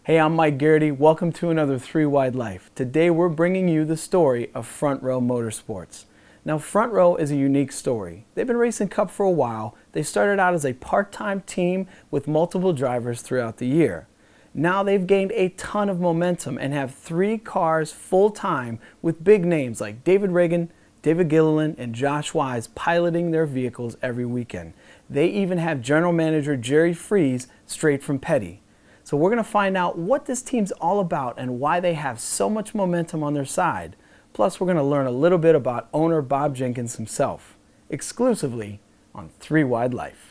Hey, I'm Mike Garrity. Welcome to another 3 Wide Life. Today we're bringing you the story of Front Row Motorsports. Now, Front Row is a unique story. They've been racing Cup for a while. They started out as a part-time team with multiple drivers throughout the year. Now they've gained a ton of momentum and have 3 cars full-time with big names like David Ragan, David Gilliland, and Josh Wise piloting their vehicles every weekend. They even have General Manager Jerry Freeze straight from Petty. So we're going to find out what this team's all about and why they have so much momentum on their side. Plus, we're going to learn a little bit about owner Bob Jenkins himself, exclusively on 3 Wide Life.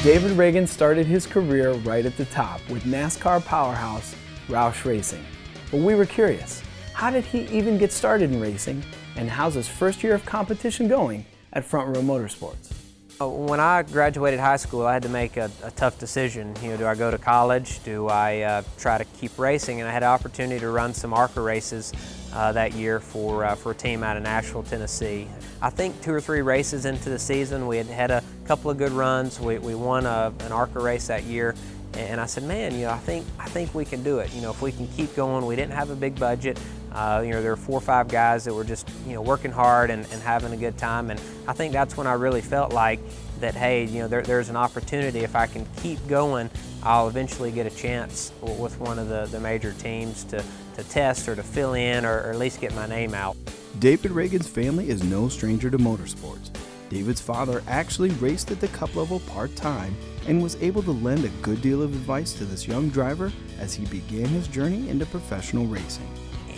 David Ragan started his career right at the top with NASCAR powerhouse Roush Racing. But we were curious, how did he even get started in racing, and how's his first year of competition going at Front Row Motorsports? When I graduated high school, I had to make a tough decision. Do I go to college? Do I try to keep racing? And I had an opportunity to run some ARCA races that year for a team out of Nashville, Tennessee. I think 2 or 3 races into the season, we had a couple of good runs. We won an ARCA race that year, and I said, man, I think we can do it. If we can keep going. We didn't have a big budget. There were 4 or 5 guys that were just working hard and having a good time, and I think that's when I really felt like that, hey, there's an opportunity. If I can keep going, I'll eventually get a chance with one of the major teams to test or to fill in or at least get my name out. David Ragan's family is no stranger to motorsports. David's father actually raced at the Cup level part-time and was able to lend a good deal of advice to this young driver as he began his journey into professional racing.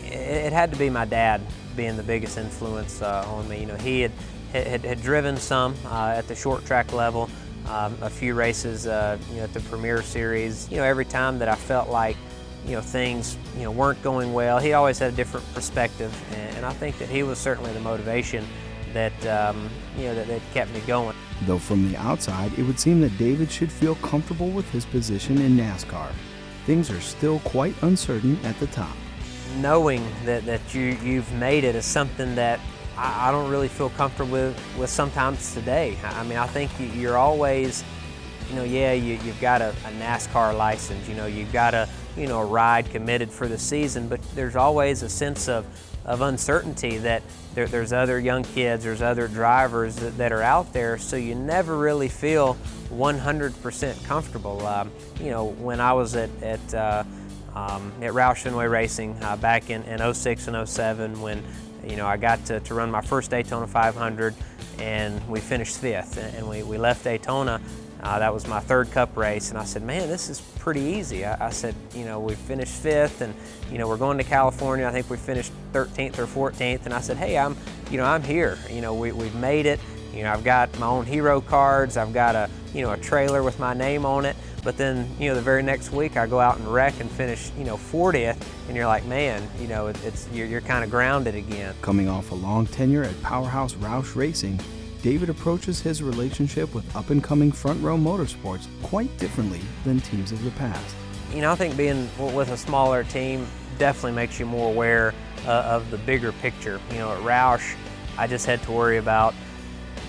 It had to be my dad being the biggest influence on me. He had driven some at the short track level, a few races at the Premier Series. Every time that I felt like things weren't going well, he always had a different perspective, and I think that he was certainly the motivation that that kept me going. Though from the outside, it would seem that David should feel comfortable with his position in NASCAR. Things are still quite uncertain at the top. Knowing that you've made it is something that I don't really feel comfortable with sometimes today. I mean, I think you're always, you've got a NASCAR license, you've got a ride committed for the season, but there's always a sense of uncertainty that there's other young kids, there's other drivers that are out there, so you never really feel 100% comfortable. When I was at Roush Fenway Racing back in 06 and 07, when I got to run my first Daytona 500, and we finished 5th, and we left Daytona. That was my 3rd Cup race, and I said, man, this is pretty easy. I said, we finished 5th, and we're going to California. I think we finished 13th or 14th, and I said, hey, I'm here. We've made it. I've got my own hero cards. I've got a trailer with my name on it. But then, the very next week I go out and wreck and finish, 40th, and you're like, man, you're kind of grounded again. Coming off a long tenure at powerhouse Roush Racing, David approaches his relationship with up-and-coming Front Row Motorsports quite differently than teams of the past. I think being with a smaller team definitely makes you more aware of the bigger picture. At Roush, I just had to worry about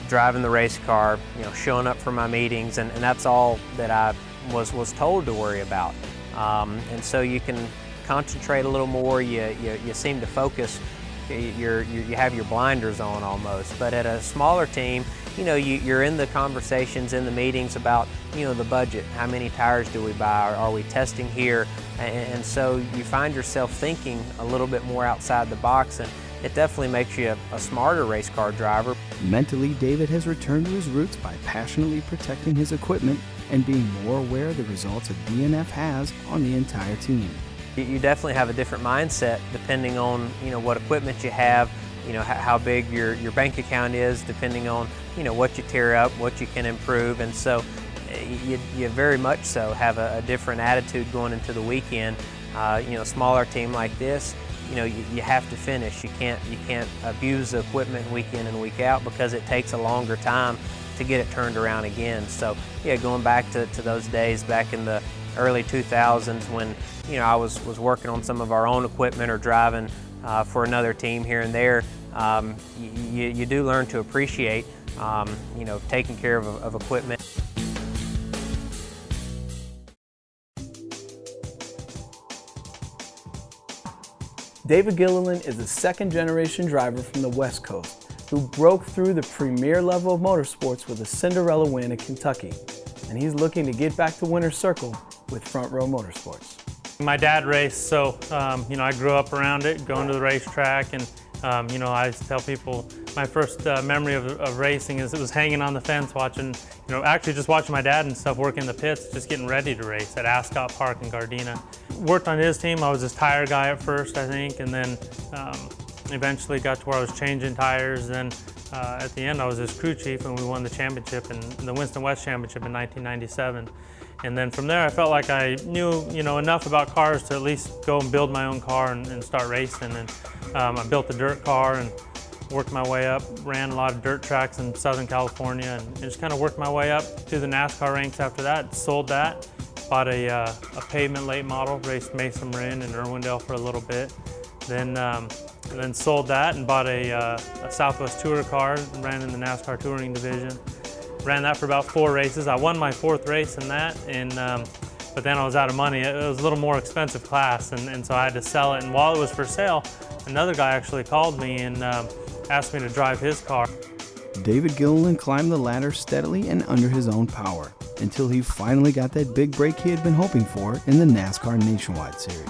driving the race car, showing up for my meetings, and that's all that I was told to worry about. And so you can concentrate a little more, you seem to focus, you have your blinders on almost. But at a smaller team, you're in the conversations, in the meetings about, the budget, how many tires do we buy, are we testing here? And so you find yourself thinking a little bit more outside the box, and it definitely makes you a smarter race car driver. Mentally, David has returned to his roots by passionately protecting his equipment and being more aware of the results a DNF has on the entire team. You definitely have a different mindset depending on what equipment you have, how big your bank account is, depending on what you tear up, what you can improve, and so you very much so have a different attitude going into the weekend. A smaller team like this, you have to finish. You can't abuse the equipment week in and week out because it takes a longer time to get it turned around again. So yeah, going back to those days back in the early 2000s when I was working on some of our own equipment or driving for another team here and there, you do learn to appreciate taking care of equipment. David Gilliland is a second-generation driver from the West Coast who broke through the premier level of motorsports with a Cinderella win at Kentucky. And he's looking to get back to winner's circle with Front Row Motorsports. My dad raced, so I grew up around it, going to the racetrack, and I always tell people my first memory of racing is it was hanging on the fence watching, actually just watching my dad and stuff work in the pits, just getting ready to race at Ascot Park in Gardena. Worked on his team. I was his tire guy at first, I think, and then eventually got to where I was changing tires. Then at the end, I was his crew chief, and we won the championship, in the Winston West Championship in 1997. And then from there, I felt like I knew, enough about cars to at least go and build my own car and start racing. And I built a dirt car and worked my way up, ran a lot of dirt tracks in Southern California, and just kind of worked my way up to the NASCAR ranks after that. Sold that, bought a pavement late model, raced Mesa Marin and Irwindale for a little bit. Then sold that and bought a Southwest Tourer car, ran in the NASCAR Touring division. Ran that for about 4 races. I won my 4th race in that, and but then I was out of money. It was a little more expensive class, and so I had to sell it. And while it was for sale, another guy actually called me and asked me to drive his car. David Gilliland climbed the ladder steadily and under his own power until he finally got that big break he had been hoping for in the NASCAR Nationwide Series.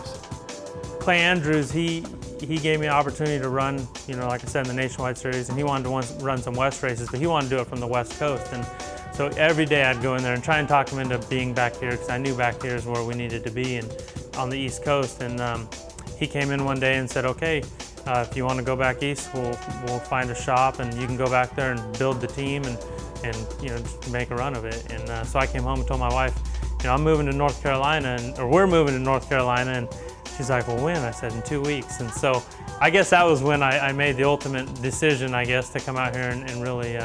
Clay Andrews, he gave me an opportunity to run, like I said, in the Nationwide Series, and he wanted to run some West races, but he wanted to do it from the West Coast. And so every day I'd go in there and try and talk him into being back here, because I knew back here is where we needed to be and on the East Coast. And he came in one day and said, okay, if you want to go back east, we'll find a shop and you can go back there and build the team and just make a run of it. And so I came home and told my wife, I'm moving to North Carolina, or we're moving to North Carolina. And she's like, well, when? I said, in 2 weeks. And so I guess that was when I made the ultimate decision, I guess, to come out here and really,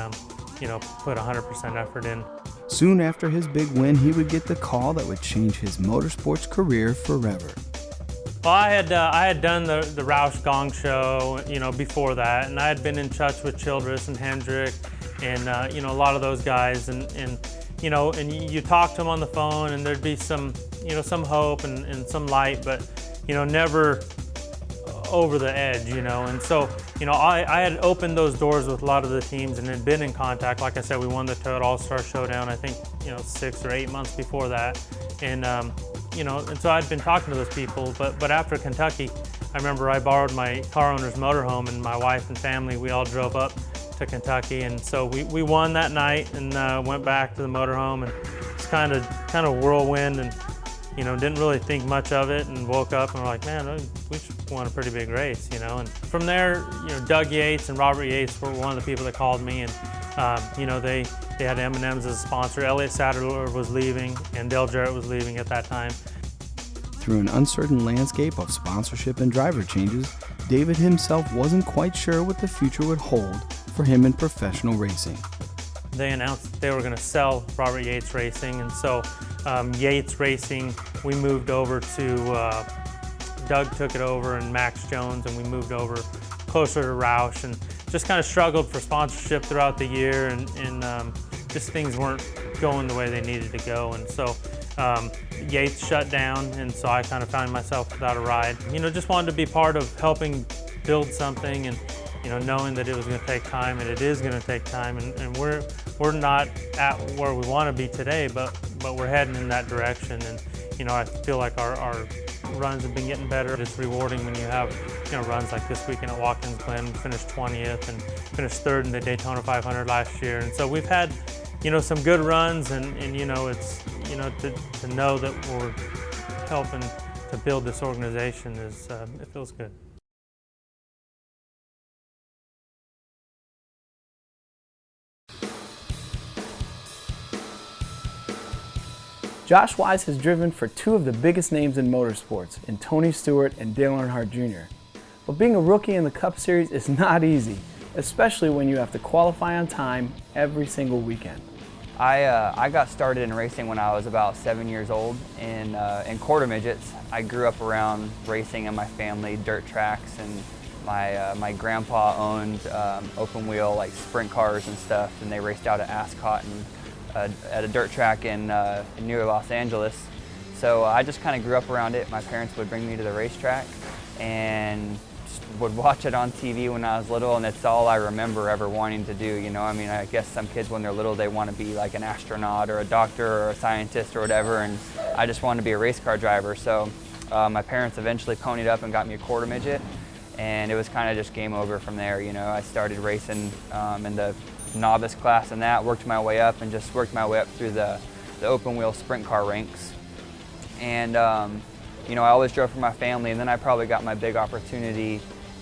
put 100% effort in. Soon after his big win, he would get the call that would change his motorsports career forever. Well, I had done the Roush Gong Show, before that, and I had been in touch with Childress and Hendrick, and a lot of those guys, and you talk to them on the phone, and there'd be some hope and some light, but never over the edge, and so I had opened those doors with a lot of the teams and had been in contact. Like I said, we won the Toyota All-Star Showdown, I think 6 or 8 months before that, and so I'd been talking to those people, but after Kentucky, I remember I borrowed my car owner's motorhome, and my wife and family, we all drove up to Kentucky, and so we won that night and went back to the motorhome, and it's kind of whirlwind, and didn't really think much of it, and woke up and we're like, man, we just won a pretty big race, and from there, Doug Yates and Robert Yates were one of the people that called me, and they had M&M's as a sponsor. Elliott Sadler was leaving, and Dale Jarrett was leaving at that time. Through an uncertain landscape of sponsorship and driver changes, David himself wasn't quite sure what the future would hold for him in professional racing. They announced that they were going to sell Robert Yates Racing, and so Yates Racing, we moved over to, Doug took it over, and Max Jones, and we moved over closer to Roush, and just kind of struggled for sponsorship throughout the year, and just things weren't going the way they needed to go, and so Yates shut down, and so I kind of found myself without a ride. Just wanted to be part of helping build something, and knowing that it was going to take time, and it is going to take time, and we're not at where we want to be today, but we're heading in that direction, and I feel like our runs have been getting better. It's rewarding when you have runs like this weekend at Watkins Glen. We finished 20th and finished 3rd in the Daytona 500 last year, and so we've had some good runs, and it's to know that we're helping to build this organization is it feels good. Josh Wise has driven for 2 of the biggest names in motorsports, in Tony Stewart and Dale Earnhardt Jr. But being a rookie in the Cup Series is not easy, especially when you have to qualify on time every single weekend. I got started in racing when I was about 7 years old in quarter midgets. I grew up around racing in my family, dirt tracks, and my grandpa owned open wheel like sprint cars and stuff, and they raced out at Ascot and at a dirt track in near Los Angeles. So I just kind of grew up around it. My parents would bring me to the racetrack and would watch it on TV when I was little, and it's all I remember ever wanting to do, you know. I mean, I guess some kids when they're little, they want to be like an astronaut or a doctor or a scientist or whatever, and I just wanted to be a race car driver. So my parents eventually ponied up and got me a quarter midget, and it was kind of just game over from there, you know. I started racing in the novice class and that, worked my way up and just worked my way up through the open wheel sprint car ranks. And you know, I always drove for my family, and then I probably got my big opportunity,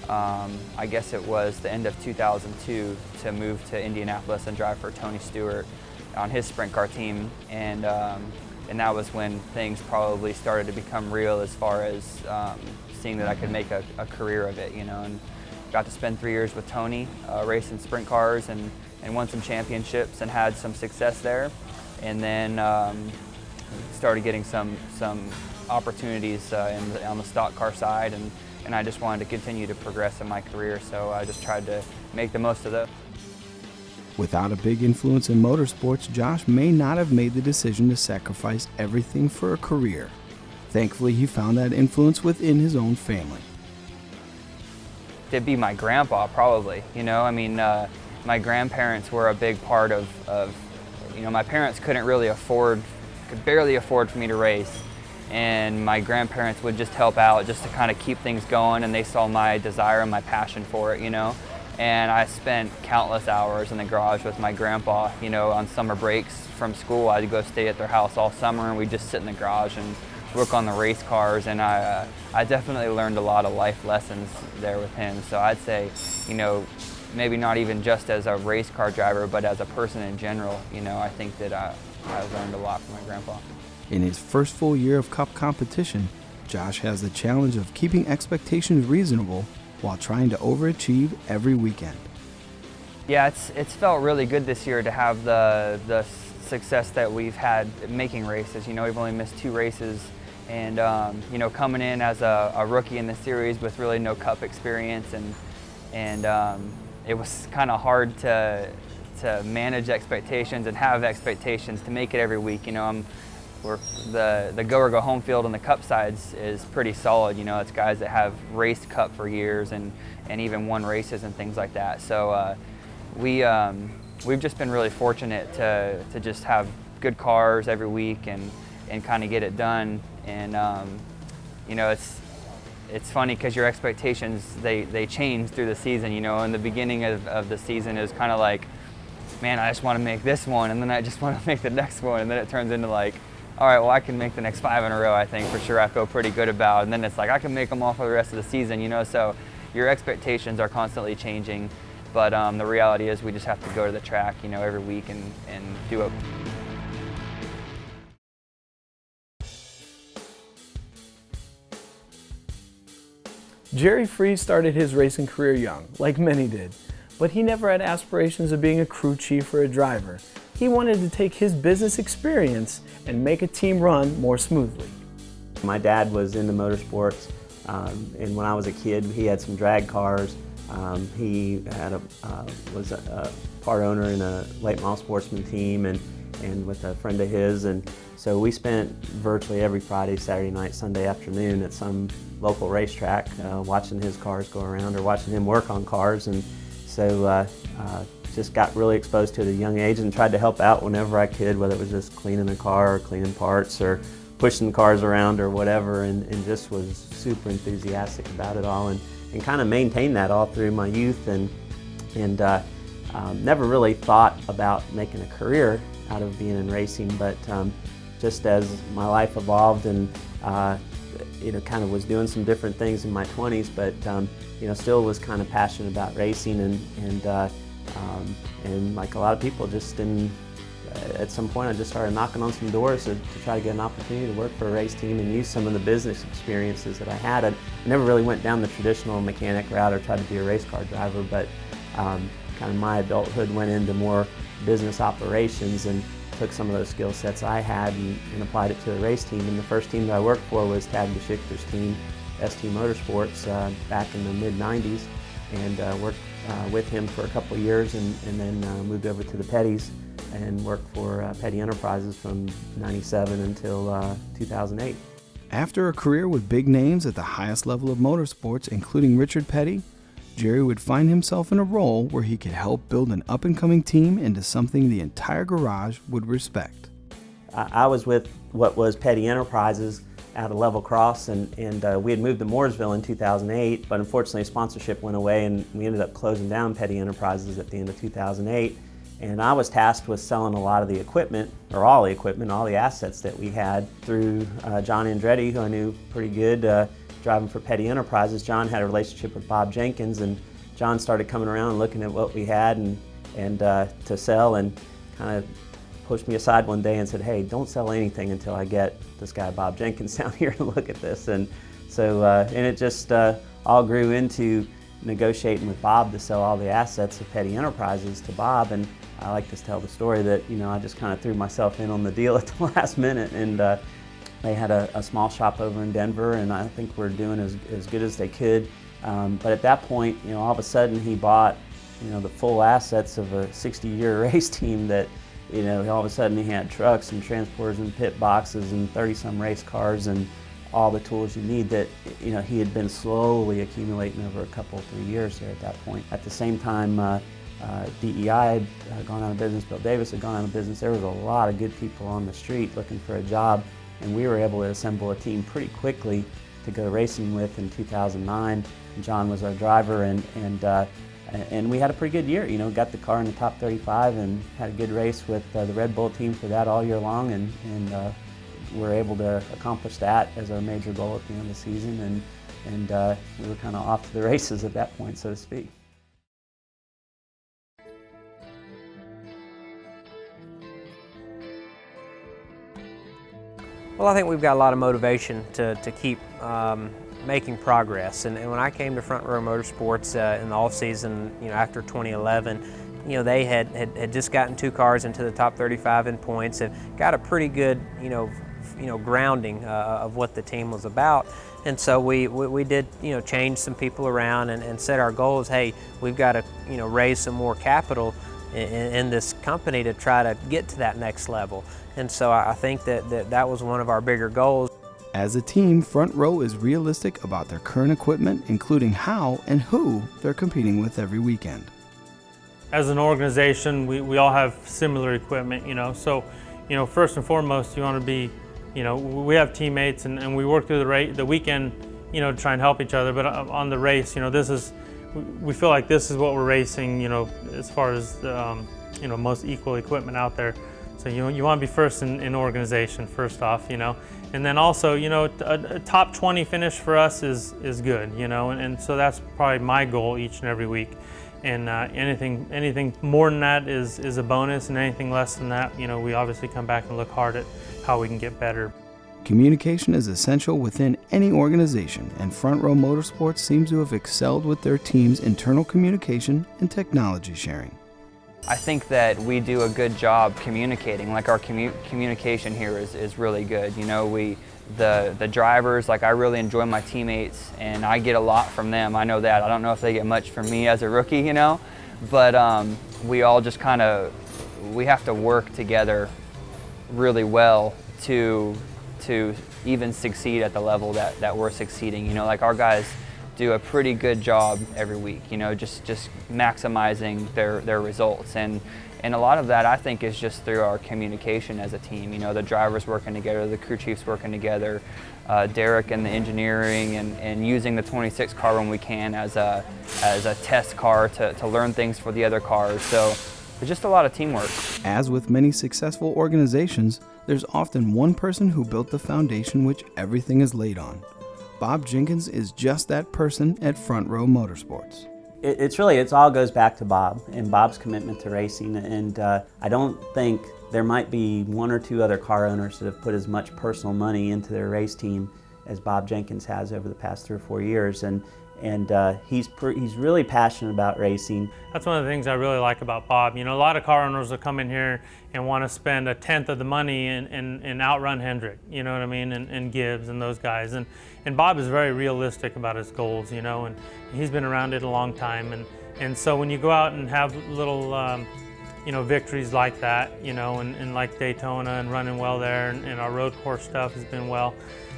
I guess it was the end of 2002, to move to Indianapolis and drive for Tony Stewart on his sprint car team. And that was when things probably started to become real as far as seeing that I could make a career of it, you know. And got to spend 3 years with Tony racing sprint cars and won some championships and had some success there. And then started getting some opportunities on the stock car side, and I just wanted to continue to progress in my career, so I just tried to make the most of that. Without a big influence in motorsports, Josh may not have made the decision to sacrifice everything for a career. Thankfully, he found that influence within his own family. It'd be my grandpa, probably, you know. I mean, my grandparents were a big part of, you know, my parents could barely afford for me to race. And my grandparents would just help out just to kind of keep things going, and they saw my desire and my passion for it, you know. And I spent countless hours in the garage with my grandpa, you know, on summer breaks from school. I'd go stay at their house all summer, and we'd just sit in the garage and work on the race cars. And I definitely learned a lot of life lessons there with him. So I'd say, you know, maybe not even just as a race car driver, but as a person in general, you know, I think that I learned a lot from my grandpa. In his first full year of Cup competition, Josh has the challenge of keeping expectations reasonable while trying to overachieve every weekend. Yeah, it's felt really good this year to have the success that we've had making races. You know, we've only missed 2 races, and you know, coming in as a rookie in the series with really no Cup experience, and it was kind of hard to manage expectations and have expectations to make it every week. You know, the go or go home field on the Cup sides is pretty solid. You know, it's guys that have raced Cup for years and even won races and things like that. So we've just been really fortunate to just have good cars every week and kind of get it done. And you know, it's funny because your expectations, they change through the season. You know, in the beginning of the season, it was kind of like, man, I just want to make this one, and then I just want to make the next one, and then it turns into like, all right, well, I can make the next 5 in a row, I think, for sure. I feel pretty good about. And then it's like, I can make them all for the rest of the season, you know? So your expectations are constantly changing. But the reality is we just have to go to the track, you know, every week and do it. Jerry Freese started his racing career young, like many did, but he never had aspirations of being a crew chief or a driver. He wanted to take his business experience and make a team run more smoothly. My dad was into motorsports, and when I was a kid, he had some drag cars. He had was a part owner in a late model sportsman team, and with a friend of his, and so we spent virtually every Friday, Saturday night, Sunday afternoon at some local racetrack, watching his cars go around or watching him work on cars, and so just got really exposed to it at a young age and tried to help out whenever I could, whether it was just cleaning a car or cleaning parts or pushing cars around or whatever, and just was super enthusiastic about it all, and kind of maintained that all through my youth, and never really thought about making a career out of being in racing, but just as my life evolved and you know, kind of was doing some different things in my 20s, but you know, still was kind of passionate about racing, and like a lot of people, just at some point I just started knocking on some doors to try to get an opportunity to work for a race team and use some of the business experiences that I had. I never really went down the traditional mechanic route or tried to be a race car driver, but kind of my adulthood went into more business operations and took some of those skill sets I had and applied it to a race team. And the first team that I worked for was Tad Geschichter's team, ST Motorsports, back in the mid-90s, and worked with him for a couple of years and then moved over to the Petties and worked for Petty Enterprises from '97 until 2008. After a career with big names at the highest level of motorsports, including Richard Petty, Jerry would find himself in a role where he could help build an up-and-coming team into something the entire garage would respect. I was with what was Petty Enterprises out of Level Cross, and we had moved to Mooresville in 2008, but unfortunately sponsorship went away and we ended up closing down Petty Enterprises at the end of 2008. And I was tasked with selling a lot of the equipment, or all the equipment, all the assets that we had through John Andretti, who I knew pretty good, driving for Petty Enterprises. John had a relationship with Bob Jenkins, and John started coming around and looking at what we had and to sell, and kind of pushed me aside one day and said, "Hey, don't sell anything until I get this guy Bob Jenkins down here to look at this." And so, and it just all grew into negotiating with Bob to sell all the assets of Petty Enterprises to Bob. And I like to tell the story that, you know, I just kind of threw myself in on the deal at the last minute, and they had a small shop over in Denver, and I think we're doing as good as they could. But at that point, you know, all of a sudden he bought, you know, the full assets of a 60-year race team that, you know, all of a sudden he had trucks and transporters and pit boxes and 30-some race cars and all the tools you need that, you know, he had been slowly accumulating over a couple, 3 years there at that point. At the same time, DEI had gone out of business, Bill Davis had gone out of business. There was a lot of good people on the street looking for a job, and we were able to assemble a team pretty quickly to go racing with in 2009. John was our driver, and we had a pretty good year. You know, got the car in the top 35 and had a good race with the Red Bull team for that all year long, and were able to accomplish that as our major goal at the end of the season, and we were kind of off to the races at that point, so to speak. Well, I think we've got a lot of motivation to keep making progress. And when I came to Front Row Motorsports in the off season, you know, after 2011, you know, they had just gotten 2 cars into the top 35 in points and got a pretty good, you know, grounding of what the team was about. And so we did, you know, change some people around and set our goals. Hey, we've got to, you know, raise some more capital in this company to try to get to that next level. And so I think that was one of our bigger goals. As a team, Front Row is realistic about their current equipment, including how and who they're competing with every weekend. As an organization, we all have similar equipment, you know, so, you know, first and foremost, you want to be, you know, we have teammates and we work through the weekend, you know, to try and help each other, but on the race, you know, we feel like this is what we're racing, you know, as far as the, you know, most equal equipment out there. So you want to be first in organization, first off, you know, and then also, you know, a top 20 finish for us is good, you know, and so that's probably my goal each and every week. And anything more than that is a bonus, and anything less than that, you know, we obviously come back and look hard at how we can get better. Communication is essential within any organization, and Front Row Motorsports seems to have excelled with their team's internal communication and technology sharing. I think that we do a good job communicating. Like our communication here is really good. You know, the drivers, like I really enjoy my teammates and I get a lot from them. I know that. I don't know if they get much from me as a rookie, you know, but we all just we have to work together really well to even succeed at the level that we're succeeding. You know, like our guys do a pretty good job every week, you know, just maximizing their results. And a lot of that, I think, is just through our communication as a team. You know, the drivers working together, the crew chiefs working together, Derek and the engineering, and using the 26 car when we can as a test car to learn things for the other cars. So there's just a lot of teamwork. As with many successful organizations, there's often one person who built the foundation which everything is laid on. Bob Jenkins is just that person at Front Row Motorsports. It's all goes back to Bob and Bob's commitment to racing, and I don't think there might be one or two other car owners that have put as much personal money into their race team as Bob Jenkins has over the past 3 or 4 years, and he's really passionate about racing. That's one of the things I really like about Bob. You know, a lot of car owners will come in here and want to spend 1/10 of the money and outrun Hendrick, you know what I mean, and Gibbs and those guys. And Bob is very realistic about his goals, you know, and he's been around it a long time. And so when you go out and have little, you know, victories like that, you know, and like Daytona and running well there, and our road course stuff has been well,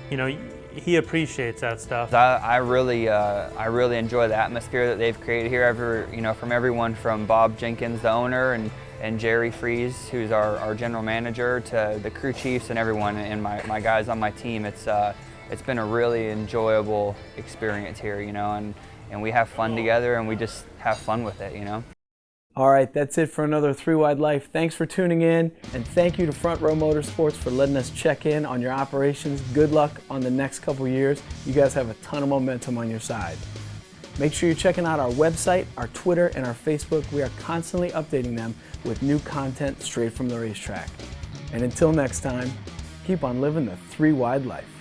you know, he appreciates that stuff. I really enjoy the atmosphere that they've created here. You know, from everyone from Bob Jenkins, the owner, and Jerry Freeze, who's our general manager, to the crew chiefs and everyone, and my guys on my team. It's been a really enjoyable experience here, you know, and we have fun together, and we just have fun with it, you know. All right, that's it for another 3 Wide Life. Thanks for tuning in, and thank you to Front Row Motorsports for letting us check in on your operations. Good luck on the next couple years. You guys have a ton of momentum on your side. Make sure you're checking out our website, our Twitter, and our Facebook. We are constantly updating them with new content straight from the racetrack. And until next time, keep on living the 3 Wide Life.